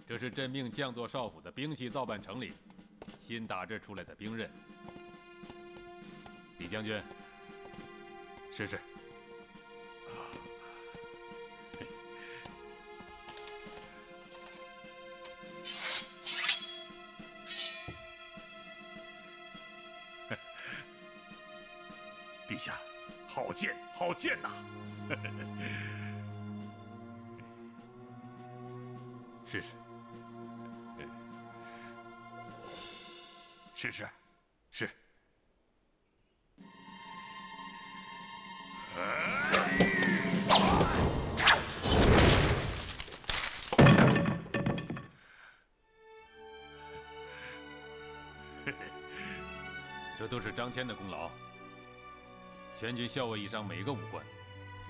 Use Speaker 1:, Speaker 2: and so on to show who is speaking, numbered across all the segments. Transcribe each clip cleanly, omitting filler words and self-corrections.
Speaker 1: 这是朕命将作少府的兵器造办城里新打制出来的兵刃。李将军，试试。
Speaker 2: 陛下，好剑，好剑呐！
Speaker 1: 试试，
Speaker 2: 试试，
Speaker 1: 是。这都是张骞的功劳。全军校尉以上每个武官，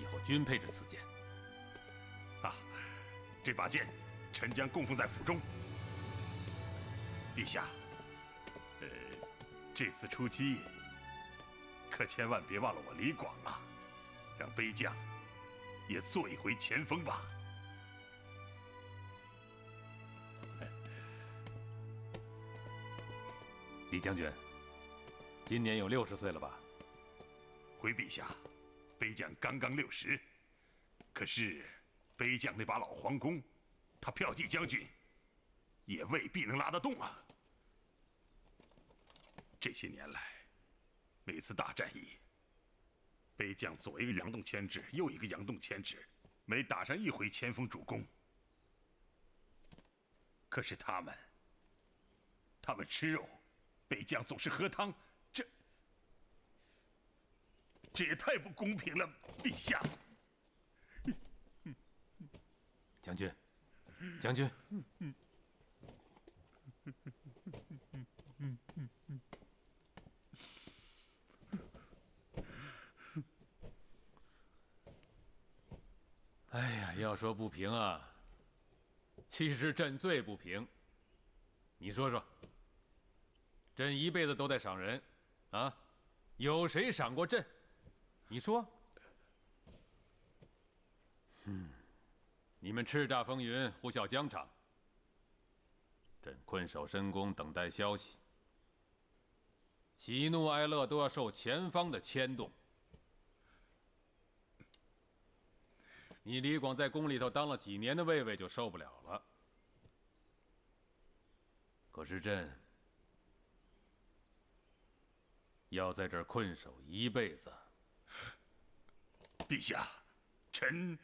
Speaker 1: 以后均配置此剑。
Speaker 2: 啊，这把剑，臣将供奉在府中。陛下，这次出击，可千万别忘了我李广啊，让卑将也做一回前锋吧。
Speaker 1: 李将军，今年有60岁了吧？
Speaker 2: 回陛下，卑将刚刚60，可是卑将那把老黄弓，他骠骑将军也未必能拉得动啊。这些年来，每次大战役，卑将左一个佯动牵制，右一个佯动牵制，每打上一回前锋主攻。可是他们吃肉，卑将总是喝汤，这也太不公平了，陛下。
Speaker 1: 将军，将军。哎呀，要说不平啊，其实朕最不平。你说说，朕一辈子都在赏人，啊，有谁赏过朕？你说？你们叱咤风云，呼啸疆场，朕困守深宫等待消息，喜怒哀乐都要受前方的牵动。你李广在宫里头当了几年的卫尉就受不了了，可是朕要在这儿困守一辈子。
Speaker 2: 陛下，臣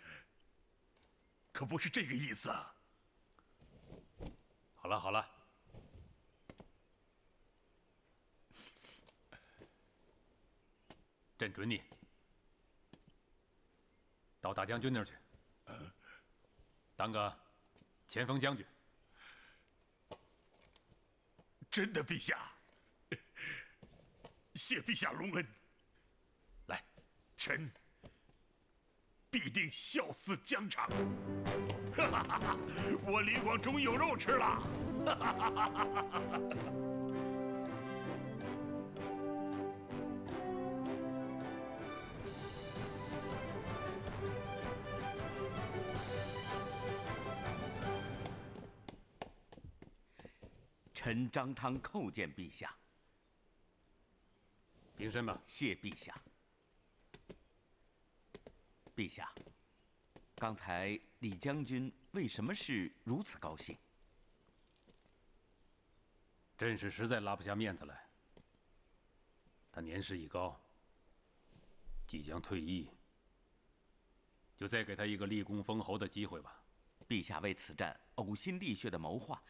Speaker 2: 可不是这个意思啊。
Speaker 1: 好了好了，朕准你到大将军那儿去，当个前锋将军。
Speaker 2: 真的，陛下，谢陛下隆恩。
Speaker 1: 来，
Speaker 2: 臣必定效似疆场。我李广终于有肉吃了。
Speaker 3: 臣张汤叩见陛下。
Speaker 1: 平身吧。
Speaker 3: 谢陛下。陛下，刚才李将军为什么是如此高兴？
Speaker 1: 朕是实在拉不下面子来。他年事已高，即将退役，就再给他一个立功封侯的机会吧。
Speaker 3: 陛下为此战呕心沥血的谋划，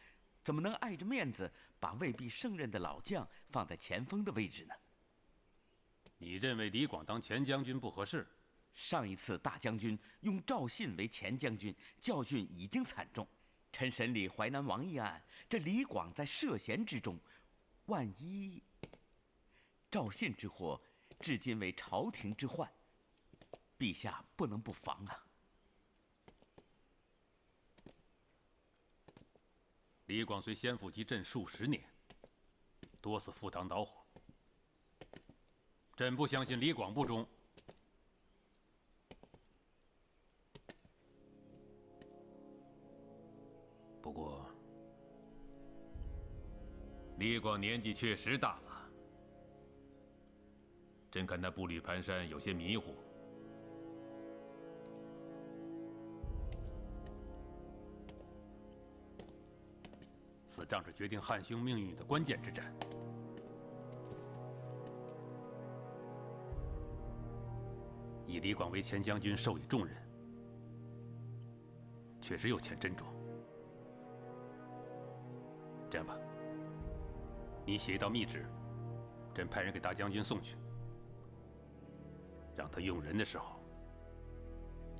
Speaker 3: 怎么能碍着面子把未必胜任的老将放在前锋的位置呢？
Speaker 1: 你认为李广当前将军不合适？
Speaker 3: 上一次大将军用赵信为前将军，教训已经惨重。臣审理淮南王义案，这李广在涉嫌之中，万一赵信之祸，至今为朝廷之患，陛下不能不防啊。
Speaker 1: 李广虽先父及朕数10年，多次赴汤蹈火，朕不相信李广不忠。不过，李广年纪确实大了，真看他步履蹒跚，有些迷糊。此仗是决定汉匈命运的关键之战。以李广为前将军，授以重任，确实有欠斟酌。这样吧，你写一道密旨，朕派人给大将军送去，让他用人的时候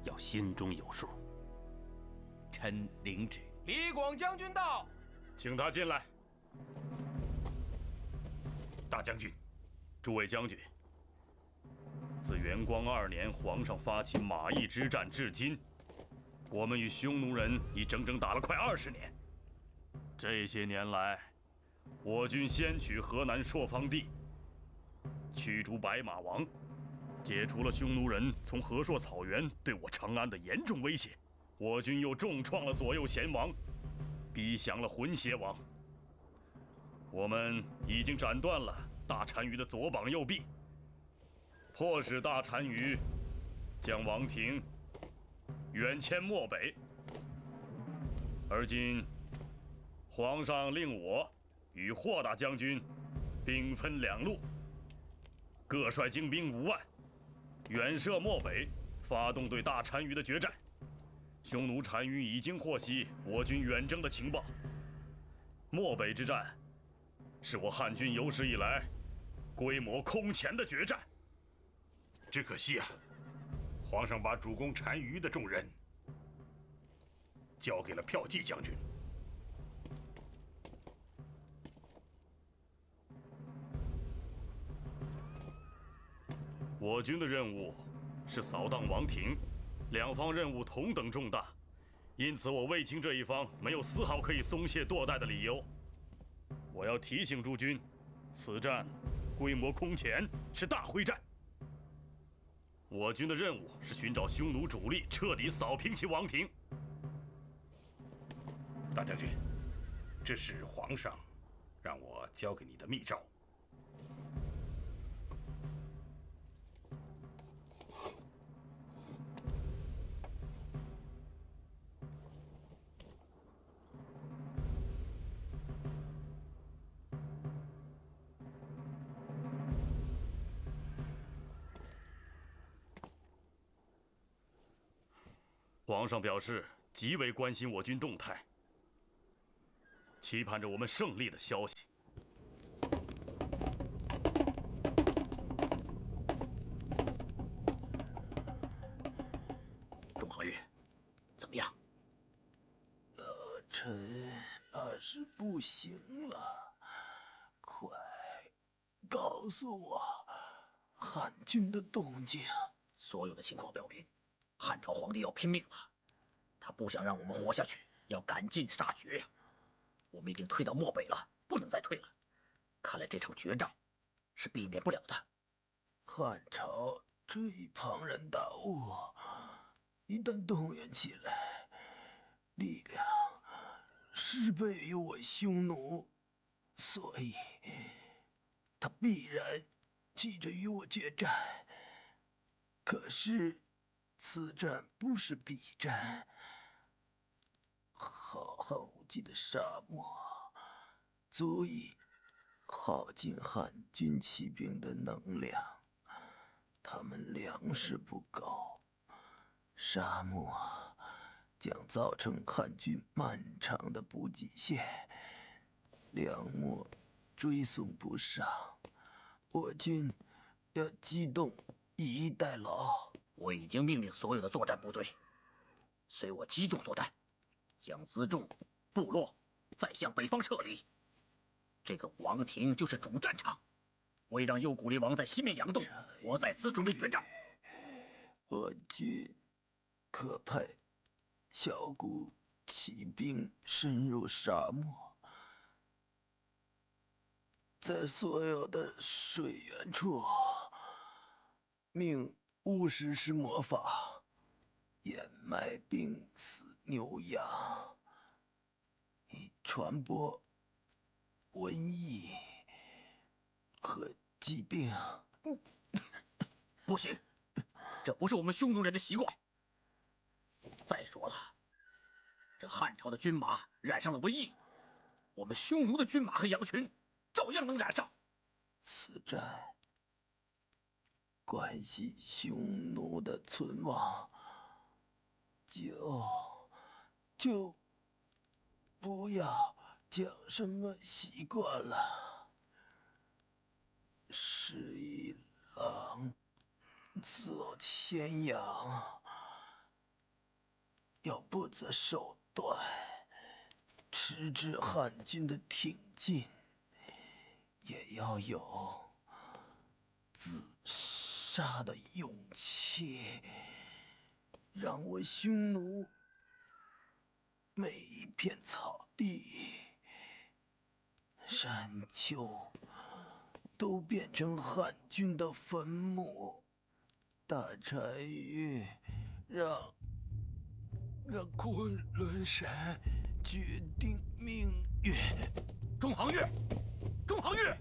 Speaker 1: 要心中有数。
Speaker 3: 臣领旨。
Speaker 4: 李广将军到，
Speaker 2: 请他进来。大将军，诸位将军，自元光2年皇上发起马邑之战至今，我们与匈奴人已整整打了快20年。这些年来，我军先取河南朔方地，驱逐白马王，解除了匈奴人从河朔草原对我长安的严重威胁。我军又重创了左右贤王，逼降了浑邪王。我们已经斩断了大单于的左膀右臂，迫使大单于将王庭远迁漠北。而今，皇上令我与霍大将军兵分2路，各率精兵5万，远涉漠北，发动对大单于的决战。匈奴单于已经获悉我军远征的情报。漠北之战，是我汉军有史以来规模空前的决战。只可惜啊，皇上把主攻单于的重任交给了骠骑将军。我军的任务是扫荡王庭，两方任务同等重大，因此我卫青这一方没有丝毫可以松懈堕怠的理由。我要提醒诸军，此战规模空前，是大会战。我军的任务是寻找匈奴主力，彻底扫平其王庭。大将军，这是皇上让我交给你的密诏。皇上表示极为关心我军动态，期盼着我们胜利的消息。
Speaker 5: 钟和玉，怎么样？
Speaker 6: 臣怕是不行了，快告诉我汉军的动静。
Speaker 5: 所有的情况表明，汉朝皇帝要拼命了，他不想让我们活下去，要赶尽杀绝呀！我们已经退到漠北了，不能再退了。看来这场决战是避免不了的。
Speaker 6: 汉朝这一庞然大物，一旦动员起来，力量10倍于我匈奴，所以他必然急着与我决战。可是此战不是必战，浩瀚无际的沙漠足以耗尽汉军骑兵的能量，他们粮食不够，沙漠将造成汉军漫长的补给线，粮秣追送不上，我军要机动以逸待劳。
Speaker 5: 我已经命令所有的作战部队，随我机动作战，将辎重、部落再向北方撤离。这个王庭就是主战场，我已让右谷黎王在西面佯动，我在此准备决战。
Speaker 6: 我军可派小股骑兵深入沙漠，在所有的水源处命巫师施魔法，掩埋病死牛羊，以传播瘟疫和疾病。
Speaker 5: 不行，这不是我们匈奴人的习惯。再说了，这汉朝的军马染上了瘟疫，我们匈奴的军马和羊群照样能染上。
Speaker 6: 此战关系匈奴的存亡，就不要讲什么习惯了。是一狼走牵羊，要不择手段，迟滞汉军的挺进，也要有自杀的勇气，让我匈奴每一片草地、山丘都变成汉军的坟墓。大单于让昆仑山决定命运。
Speaker 5: 中行月，中行月。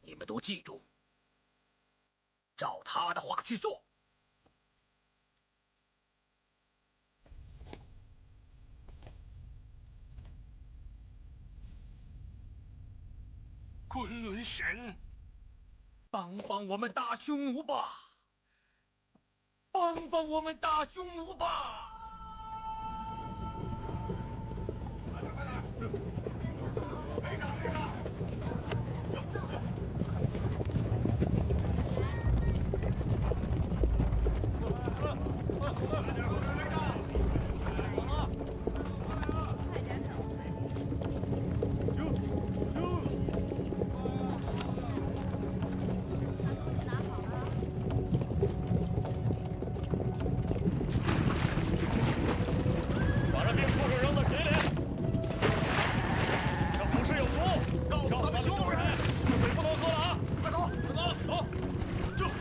Speaker 5: 你们都记住，照他的话去做。昆仑神，帮帮我们大匈奴吧！帮帮我们大匈奴吧！
Speaker 2: 把这兵出手扔到水里，这腐尸有毒，告诉咱们匈奴人，这水不能喝了啊！快走，快走，走！这。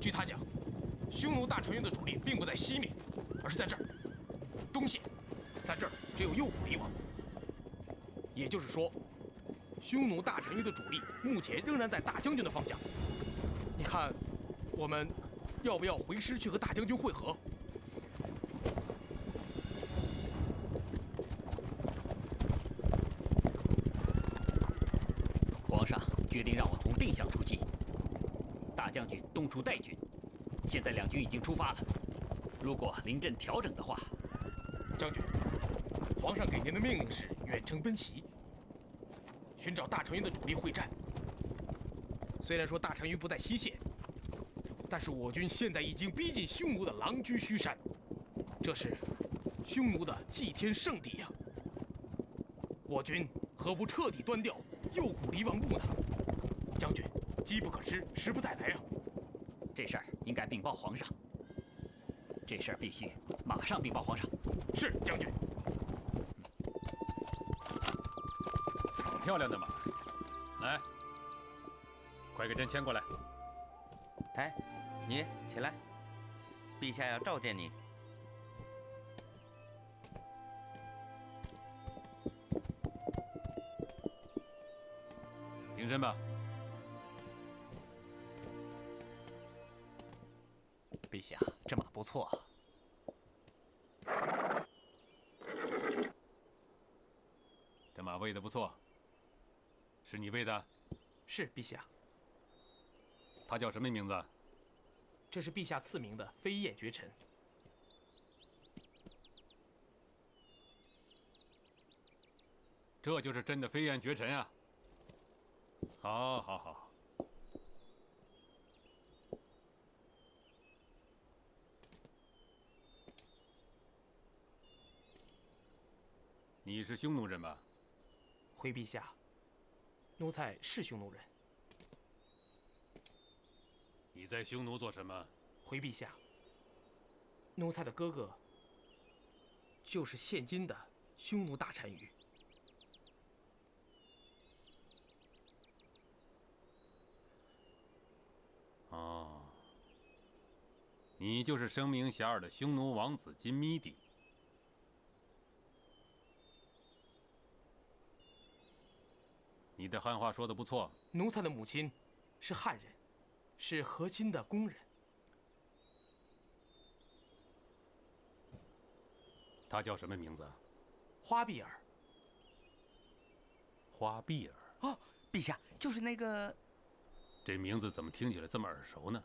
Speaker 4: 据他讲，匈奴大成员的主力并不在西面，而是在这儿，东线，在这儿只有右谷离王。也就是说，匈奴大单于的主力目前仍然在大将军的方向。你看，我们要不要回师去和大将军会合？
Speaker 7: 皇上决定让我同定相出击，大将军东出代军，现在两军已经出发了。如果临阵调整的话，
Speaker 4: 将军，皇上给您的命令是远程奔袭，寻找大单于的主力会战。虽然说大单于不在西线，但是我军现在已经逼近匈奴的狼居胥山，这是匈奴的祭天圣地呀！我军何不彻底端掉右谷离王部呢？将军，机不可失，时不再来啊！
Speaker 7: 这事儿应该禀报皇上。这事儿必须马上禀报皇上。
Speaker 4: 是，将军。
Speaker 1: 好漂亮的马，来，快给朕牵过来。
Speaker 3: 哎，你起来，陛下要召见你。
Speaker 1: 平身吧。
Speaker 7: 陛下，这马不错。
Speaker 1: 这马喂得不错，是你喂的？
Speaker 4: 是，陛下。
Speaker 1: 它叫什么名字？
Speaker 4: 这是陛下赐名的飞燕绝尘。
Speaker 1: 这就是真的飞燕绝尘啊！好，好，好。你是匈奴人吧？
Speaker 4: 回陛下，奴才是匈奴人。
Speaker 1: 你在匈奴做什么？
Speaker 4: 回陛下，奴才的哥哥就是现今的匈奴大单于。
Speaker 1: 哦，你就是声名遐迩的匈奴王子金咪迪。你的汉话说得不错。
Speaker 4: 奴才的母亲是汉人，是河津的工人。
Speaker 1: 他叫什么名字？
Speaker 4: 花碧儿。
Speaker 1: 花碧儿。
Speaker 3: 哦，陛下，就是那个。
Speaker 1: 这名字怎么听起来这么耳熟呢？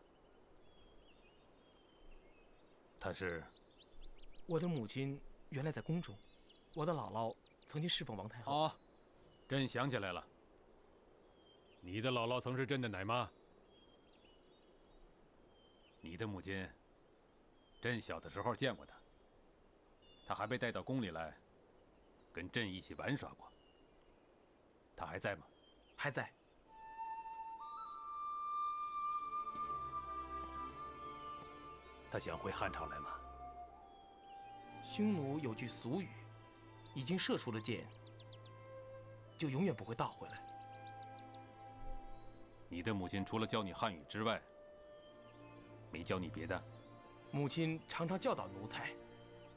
Speaker 1: 他是？
Speaker 4: 我的母亲原来在宫中，我的姥姥曾经侍奉王太后。
Speaker 1: 哦，朕想起来了。你的姥姥曾是朕的奶妈。你的母亲，朕小的时候见过她。她还被带到宫里来，跟朕一起玩耍过。她还在吗？
Speaker 4: 还在。
Speaker 1: 她想回汉朝来吗？
Speaker 4: 匈奴有句俗语，已经射出了箭，就永远不会倒回来。
Speaker 1: 你的母亲除了教你汉语之外，没教你别的？
Speaker 4: 母亲常常教导奴才，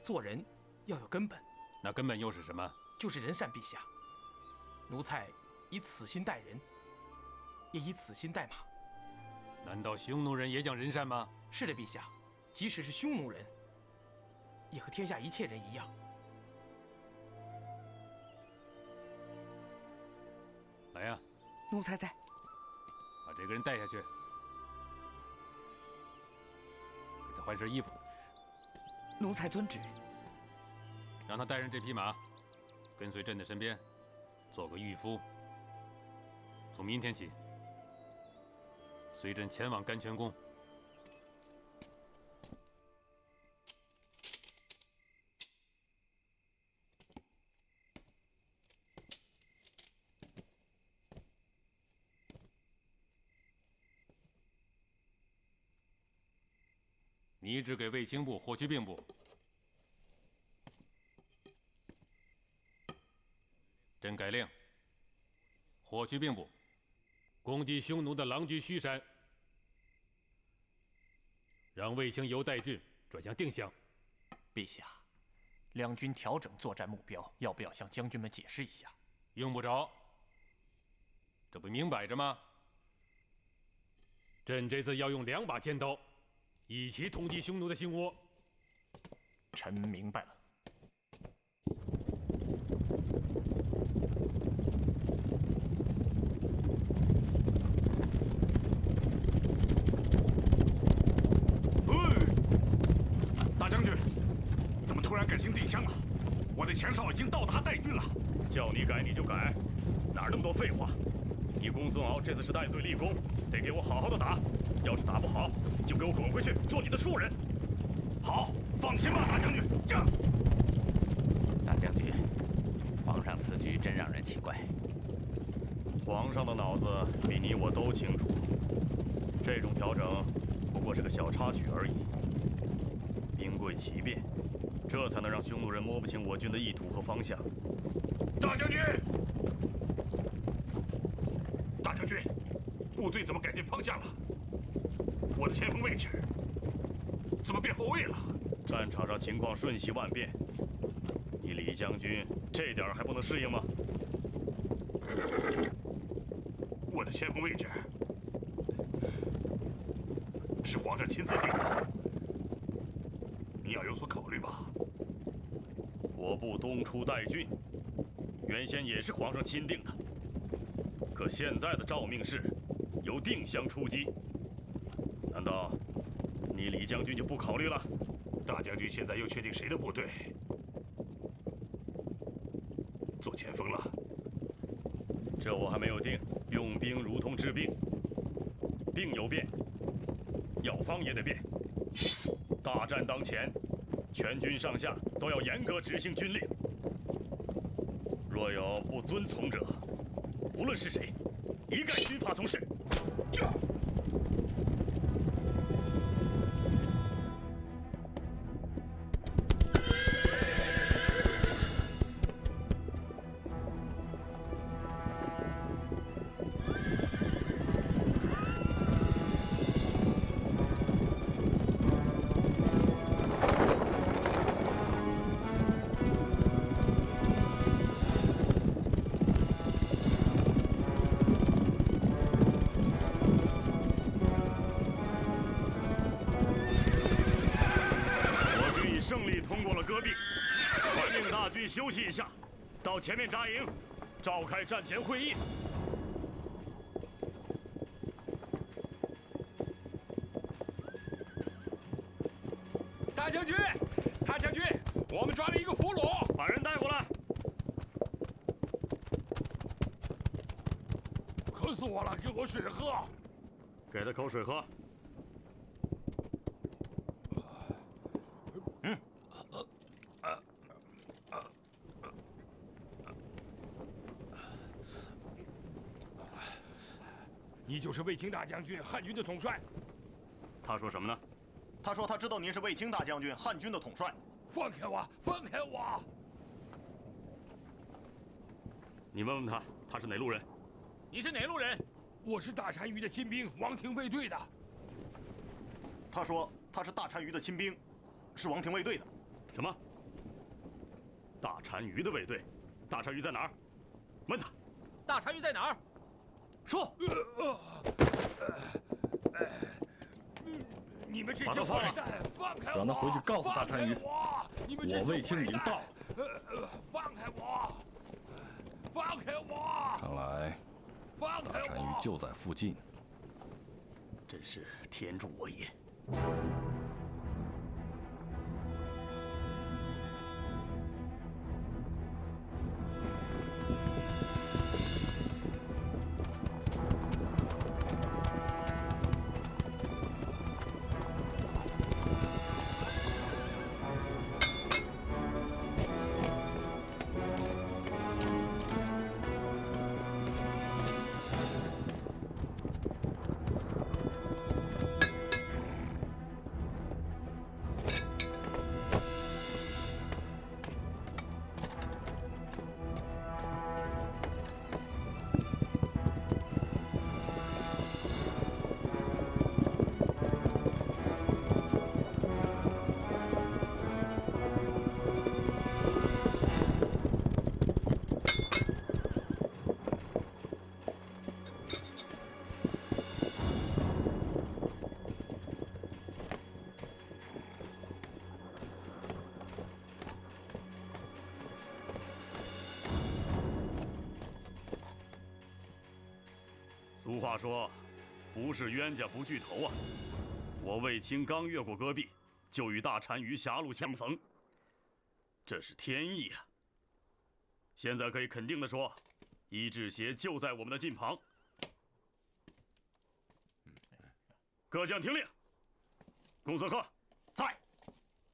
Speaker 4: 做人要有根本。
Speaker 1: 那根本又是什么？
Speaker 4: 就是仁善，陛下。奴才以此心待人，也以此心待马。
Speaker 1: 难道匈奴人也讲仁善吗？
Speaker 4: 是的，陛下。即使是匈奴人，也和天下一切人一样。
Speaker 1: 来呀，
Speaker 3: 奴才在。
Speaker 1: 把这个人带下去，给他换身衣服。
Speaker 3: 奴才遵旨。
Speaker 1: 让他带上这匹马，跟随朕的身边，做个御夫。从明天起，随朕前往甘泉宫。你只给卫青部、霍去病部。朕改令，霍去病部攻击匈奴的狼居胥山，让卫青由代郡转向定襄。
Speaker 8: 陛下，两军调整作战目标，要不要向将军们解释一下？
Speaker 1: 用不着，这不明摆着吗？朕这次要用2把尖刀，一起通缉匈奴的心窝。
Speaker 8: 臣明白了。
Speaker 9: 大将军，怎么突然改行定襄了？我的前哨已经到达代郡了。
Speaker 2: 叫你改你就改，哪那么多废话？你公孙敖这次是戴罪立功，得给我好好的打。要是打不好，就给我滚回去做你的庶人。
Speaker 9: 好，放心吧，大将军。这，
Speaker 3: 大将军，皇上此举真让人奇怪。
Speaker 2: 皇上的脑子比你我都清楚，这种调整不过是个小插曲而已。兵贵奇变，这才能让匈奴人摸不清我军的意图和方向。
Speaker 9: 大将军，大将军，部队怎么改变方向了？我的前锋位置怎么变后卫了？
Speaker 2: 战场上情况瞬息万变，你李将军这点还不能适应吗？
Speaker 9: 我的前锋位置是皇上亲自定的，你要有所考虑吧。
Speaker 2: 我部东出代郡，原先也是皇上钦定的，可现在的诏命是由定襄出击，难道你李将军就不考虑了？
Speaker 9: 大将军现在又确定谁的部队做前锋了？
Speaker 2: 这我还没有定。用兵如同治病，病有变，药方也得变。大战当前，全军上下都要严格执行军令。若有不遵从者，无论是谁，一概军法从事。这。胜利通过了戈壁，传令大军休息一下，到前面扎营，召开战前会议。
Speaker 4: 大将军，大将军，我们抓了一个俘虏，
Speaker 2: 把人带过来。
Speaker 9: 渴死我了，给我水喝。
Speaker 2: 给他口水喝。
Speaker 9: 你就是卫青大将军，汉军的统帅。
Speaker 2: 他说什么呢？
Speaker 10: 他说他知道您是卫青大将军，汉军的统帅。
Speaker 9: 放开我！放开我！
Speaker 2: 你问问他，他是哪路人？
Speaker 4: 你是哪路人？
Speaker 9: 我是大单于的亲兵，王庭卫队的。
Speaker 10: 他说他是大单于的亲兵，是王庭卫队的。
Speaker 2: 什么？大单于的卫队？大单于在哪儿？问他。
Speaker 4: 大单于在哪儿？说。
Speaker 9: 你们这些坏蛋，放开我！
Speaker 11: 让他回去告诉大单于，
Speaker 9: 我
Speaker 11: 卫青已经到。
Speaker 9: 放开我！放开我！
Speaker 11: 看来大单于就在附近。
Speaker 2: 真是天助我也！俗话说，不是冤家不聚头啊！我卫青刚越过戈壁，就与大单于狭路相逢，这是天意啊！现在可以肯定的说，伊稚邪就在我们的近旁。各将听令，公孙贺
Speaker 10: 在，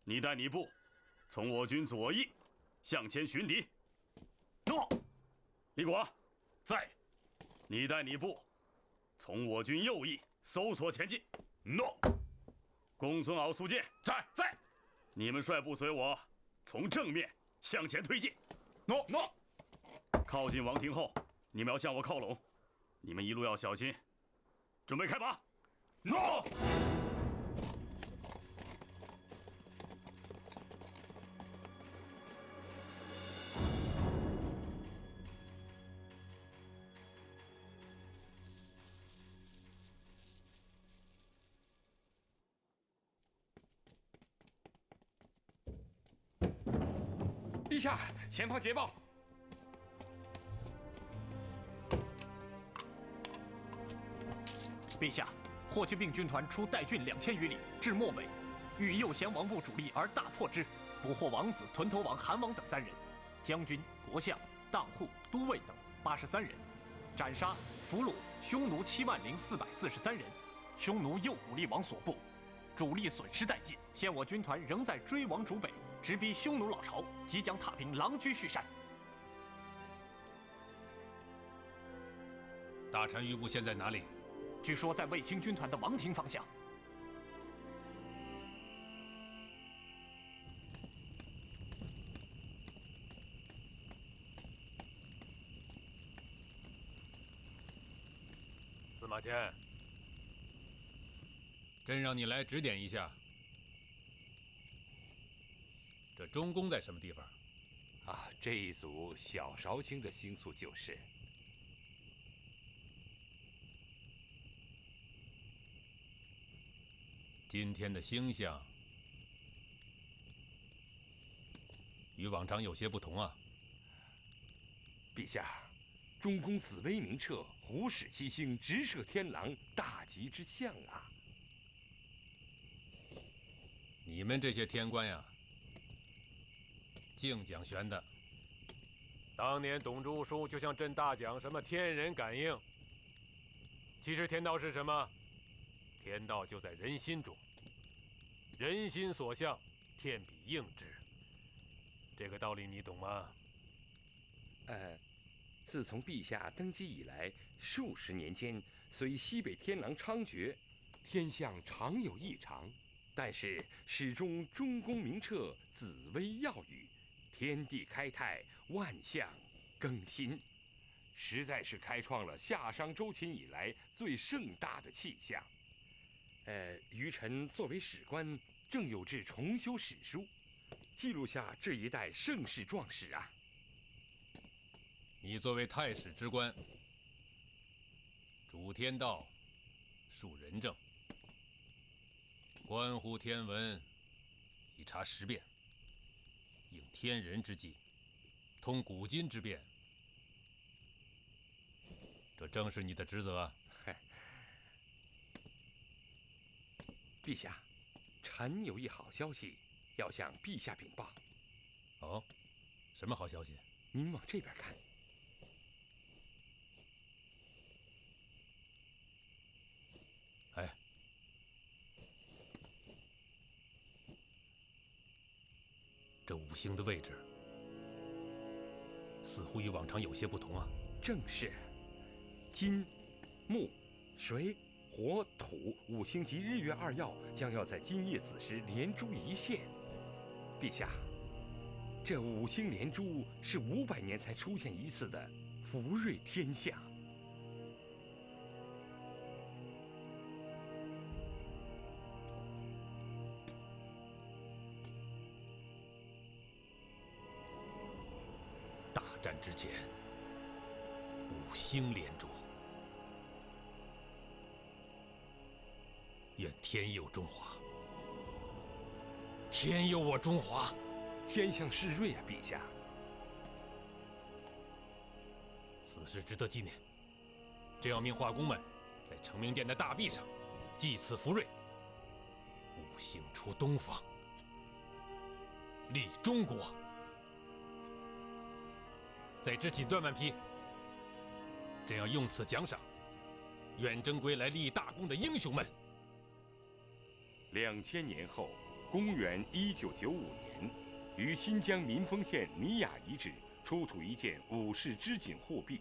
Speaker 2: 你带你部从我军左翼向前寻敌。
Speaker 10: 诺。
Speaker 2: 李广在，你带你部从我军右翼搜索前进。
Speaker 9: 诺。
Speaker 2: 公孙敖、苏建在，你们率部随我从正面向前推进。
Speaker 9: 诺。
Speaker 2: 靠近王庭后，你们要向我靠拢，你们一路要小心。准备开拔。
Speaker 9: 诺。
Speaker 12: 陛下，前方捷报。
Speaker 8: 陛下，霍去病军团出代郡2000余里，至漠北，遇右贤王部主力而大破之，捕获王子、屯头王韩王等3人，将军、国相、当户、都尉等83人，斩杀、俘虏匈奴70443人，匈奴右武力王所部，主力损失殆尽。现我军团仍在追王逐北，直逼匈奴老巢，即将踏平狼居胥山。
Speaker 1: 大单于部现在哪里？
Speaker 8: 据说在卫青军团的王庭方向。
Speaker 1: 司马迁，朕让你来指点一下，这中宫在什么地方？
Speaker 12: 啊，这一组小韶星的星宿就是。
Speaker 1: 今天的星象与往常有些不同啊。
Speaker 12: 陛下，中宫紫微明彻，虎始七星直射天狼，大吉之象啊！
Speaker 1: 你们这些天官呀，净讲玄的。当年董仲舒就向朕大讲什么天人感应，其实天道是什么？天道就在人心中，人心所向，天必应之。这个道理你懂吗？
Speaker 12: 自从陛下登基以来，数十年间，虽西北天狼猖獗，天象常有异常，但是始终中宫明彻，紫微耀宇，天地开泰，万象更新，实在是开创了夏商周秦以来最盛大的气象。余臣作为史官，正有志重修史书，记录下这一代盛世壮史啊。
Speaker 1: 你作为太史之官，主天道，述人政，关乎天文，以察时变，应天人之际，通古今之变，这正是你的职责啊。
Speaker 12: 陛下，臣有一好消息要向陛下禀报。
Speaker 1: 哦，什么好消息？
Speaker 12: 您往这边看。
Speaker 1: 哎，这五星的位置似乎与往常有些不同啊。
Speaker 12: 正是，金、木、水、火、土五星及日月2曜将要在今夜子时连珠一现。陛下，这五星连珠是500年才出现一次的福瑞天象。
Speaker 1: 大战之前，五星连珠。愿天佑中华，天佑我中华！
Speaker 12: 天象示瑞啊，陛下！
Speaker 1: 此事值得纪念。朕要命画工们在成明殿的大壁上祭祀福瑞，五星出东方，立中国。在执勤段万批，朕要用此奖赏远征归来立大功的英雄们。
Speaker 12: 2000年后，公元1995年，于新疆民丰县米雅遗址出土一件武士织锦货币，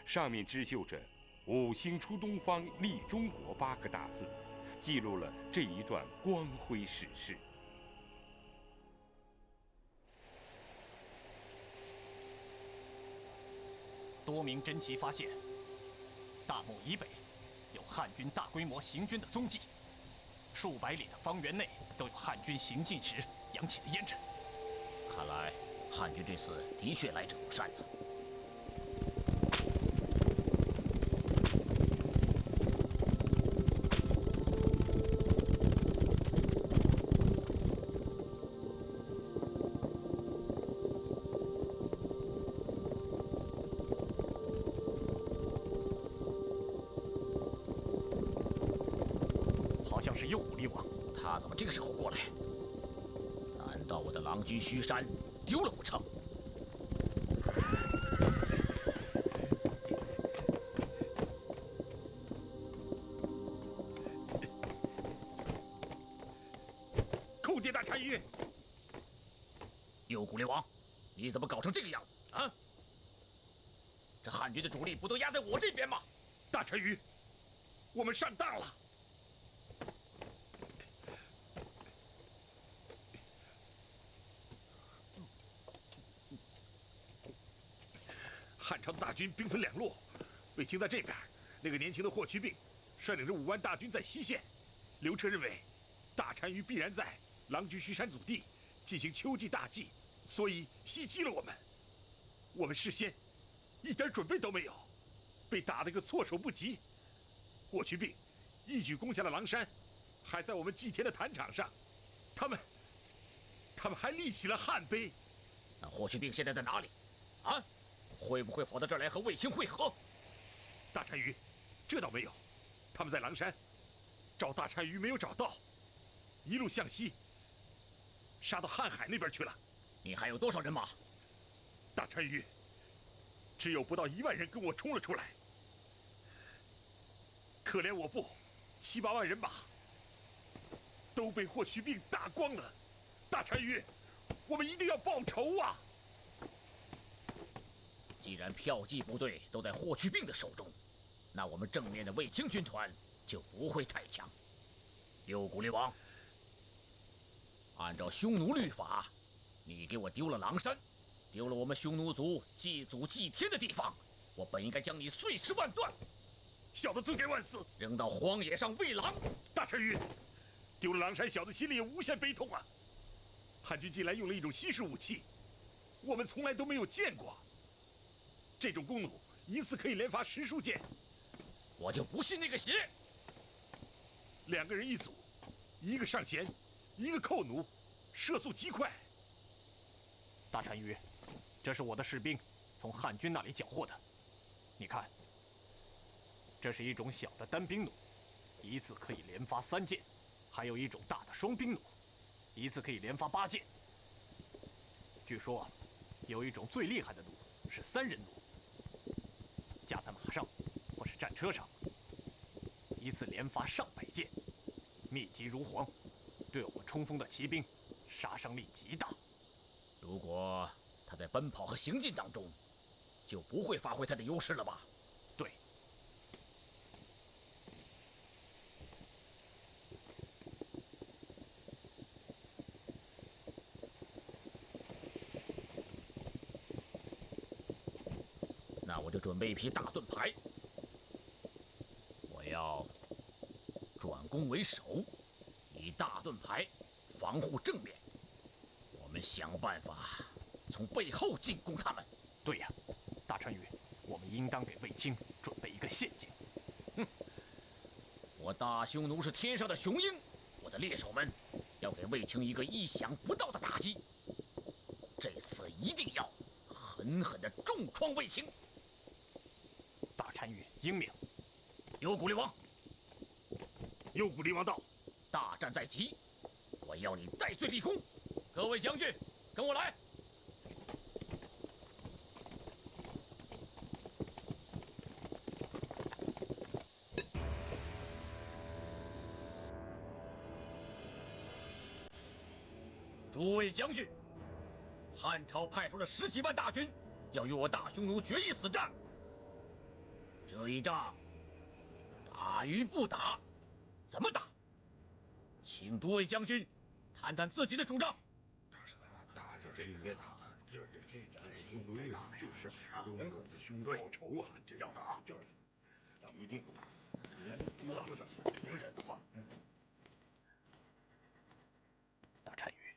Speaker 12: 上面织绣着“五星出东方，立中国”8个大字，记录了这一段光辉史事。
Speaker 8: 多名侦旗发现，大漠以北有汉军大规模行军的踪迹，数百里的方圆内都有汉军行进时扬起的烟尘。
Speaker 5: 看来汉军这次的确来者不善呢。
Speaker 8: 好像是右武力王，
Speaker 5: 他怎么这个时候过来？难道我的郎君虚山丢了不成？
Speaker 9: 叩见大单于。
Speaker 5: 右古烈王，你怎么搞成这个样子啊？这汉军的主力不都压在我这边吗？
Speaker 9: 大单于，我们上当了。汉朝的大军兵分两路，卫青在这边，那个年轻的霍去病率领着5万大军在西线。刘彻认为，大单于必然在郎君虚山祖地进行秋季大祭，所以袭击了我们。我们事先一点准备都没有，被打得个措手不及。霍去病一举攻下了狼山，还在我们祭天的坛场上，他们还立起了汉碑。
Speaker 5: 那霍去病现在在哪里？啊？会不会跑到这儿来和卫青会合？
Speaker 9: 大单于，这倒没有，他们在狼山找大单于没有找到，一路向西，杀到瀚海那边去了。
Speaker 5: 你还有多少人马？
Speaker 9: 大单于，只有不到1万人跟我冲了出来。可怜我部7、8万人马都被霍去病打光了。大单于，我们一定要报仇啊！
Speaker 5: 既然骠骑部队都在霍去病的手中，那我们正面的卫青军团就不会太强。右古烈王，按照匈奴律法，你给我丢了狼山，丢了我们匈奴族祭祖祭天的地方，我本应该将你碎尸万段，
Speaker 9: 小的罪该万死，
Speaker 5: 扔到荒野上喂狼。
Speaker 9: 大单于，丢了狼山，小的心里也无限悲痛啊！汉军近来用了一种新式武器，我们从来都没有见过。这种弓弩一次可以连发10数箭，
Speaker 5: 我就不信那个邪。
Speaker 9: 2个人一组，一个上前，一个扣弩，射速极快。
Speaker 8: 大单于，这是我的士兵从汉军那里缴获的。你看，这是一种小的单兵弩，一次可以连发3箭；还有一种大的双兵弩，一次可以连发8箭。据说，有一种最厉害的弩是3人弩。架在马上或是战车上，一次连发上百箭，密集如簧，对我们冲锋的骑兵杀伤力极大。
Speaker 5: 如果他在奔跑和行进当中，就不会发挥他的优势了吧？
Speaker 8: 对。
Speaker 5: 那我就准备一批大盾牌，我要转攻为守，以大盾牌防护正面。我们想办法从背后进攻他们。
Speaker 8: 对呀，大单于，我们应当给卫青准备一个陷阱。
Speaker 5: 哼，我大匈奴是天上的雄鹰，我的猎手们要给卫青一个意想不到的打击。这次一定要狠狠地重创卫青。
Speaker 8: 大单于英明，
Speaker 5: 右古力王。
Speaker 9: 右古力王到。
Speaker 5: 大战在即，我要你戴罪立功。各位将军，跟我来。诸位将军，汉朝派出了10几万大军，要与我大匈奴决一死战。这一仗，打与不打，怎么打？请诸位将军谈谈自己的主张。
Speaker 9: 就是别打，就是人和兄弟报仇啊！这要打，就是一定能忍的话。
Speaker 4: 大单于，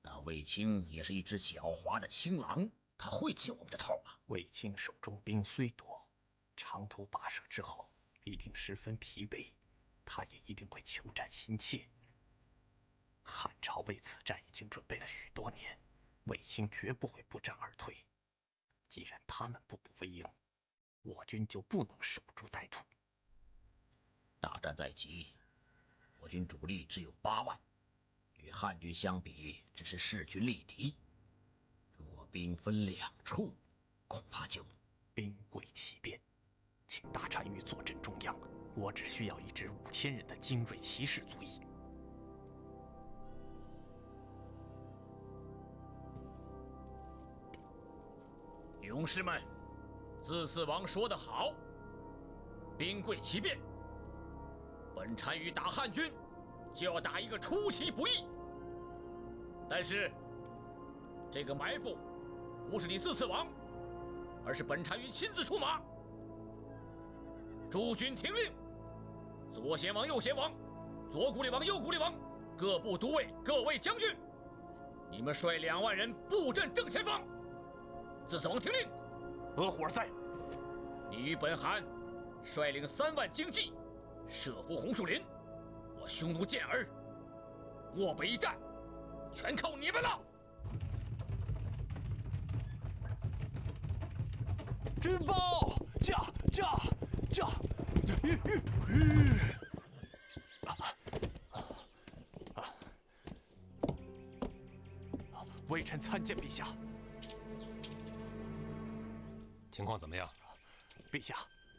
Speaker 5: 那卫青也是一只狡猾的青狼，他会进我们的头吗？
Speaker 8: 卫青手中兵虽多，长途跋涉之后一定十分疲惫，他也一定会求战心切。汉朝为此战已经准备了许多年，卫青绝不会不战而退。既然他们步步为营，我军就不能守株待兔。
Speaker 5: 大战在即，我军主力只有8万，与汉军相比，只是势均力敌。若兵分两处，恐怕就
Speaker 8: 兵贵奇变。请大单于坐镇中央，我只需要一支5000人的精锐骑士足矣。
Speaker 5: 勇士们，自四王说得好，兵贵奇变。本单于打汉军，就要打一个出其不意。但是，这个埋伏不是你自四王，而是本单于亲自出马。诸军听令，左贤王、右贤王、左古力王、右古力王，各部都尉、各位将军，你们率2万人布阵正前方。自四王听令。
Speaker 8: 额虎儿在。
Speaker 5: 你与本汗率领3万精骑，设伏红树林。我匈奴健儿，漠北一战，全靠你们了。
Speaker 8: 军报，驾！微臣参见陛下。
Speaker 13: 情况怎么样？
Speaker 8: 陛下，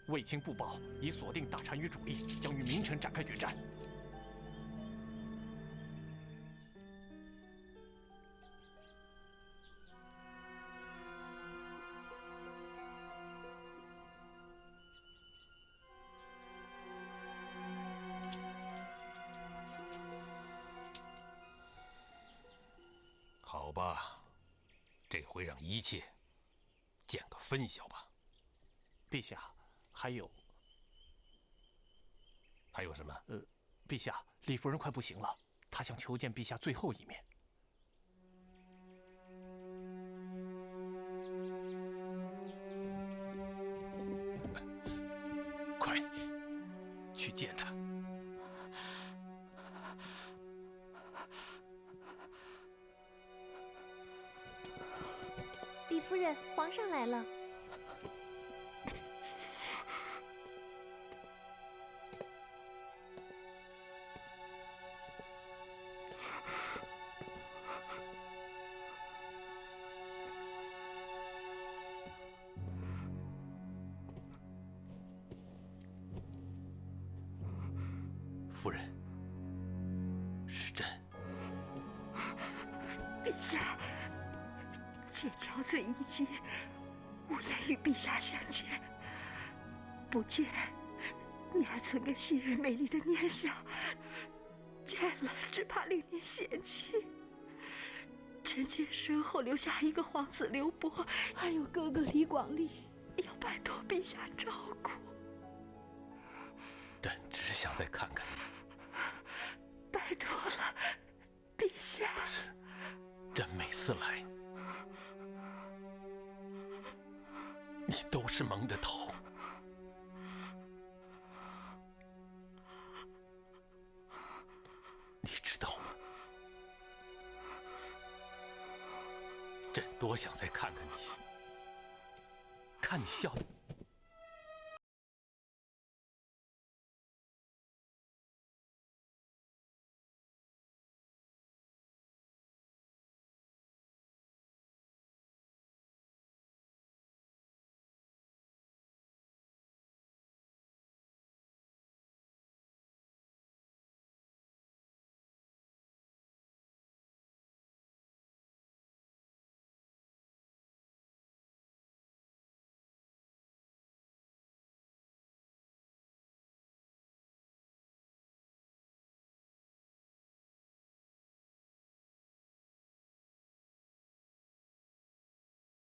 Speaker 8: 卫青布报已锁定大单于主力，将于明晨展开决战。
Speaker 13: 好吧，这回让一切见个分晓吧。
Speaker 8: 陛下，还有
Speaker 13: 什么？
Speaker 8: 陛下，李夫人快不行了，她想求见陛下最后一面。
Speaker 13: 快去见她。
Speaker 14: 李夫人，皇上来了。
Speaker 13: 夫人，是朕。
Speaker 15: 陛下，妾憔悴已极，无颜与陛下相见。不见你还存个昔日美丽的念想，见了只怕令您嫌弃。臣妾身后留下一个皇子刘伯，还有哥哥李广利，要拜托陛下照顾。
Speaker 13: 朕只想再看看你。
Speaker 15: 拜托了，陛下。
Speaker 13: 可是，朕每次来，你都是蒙着头。你知道吗？多想再看看你，看你笑得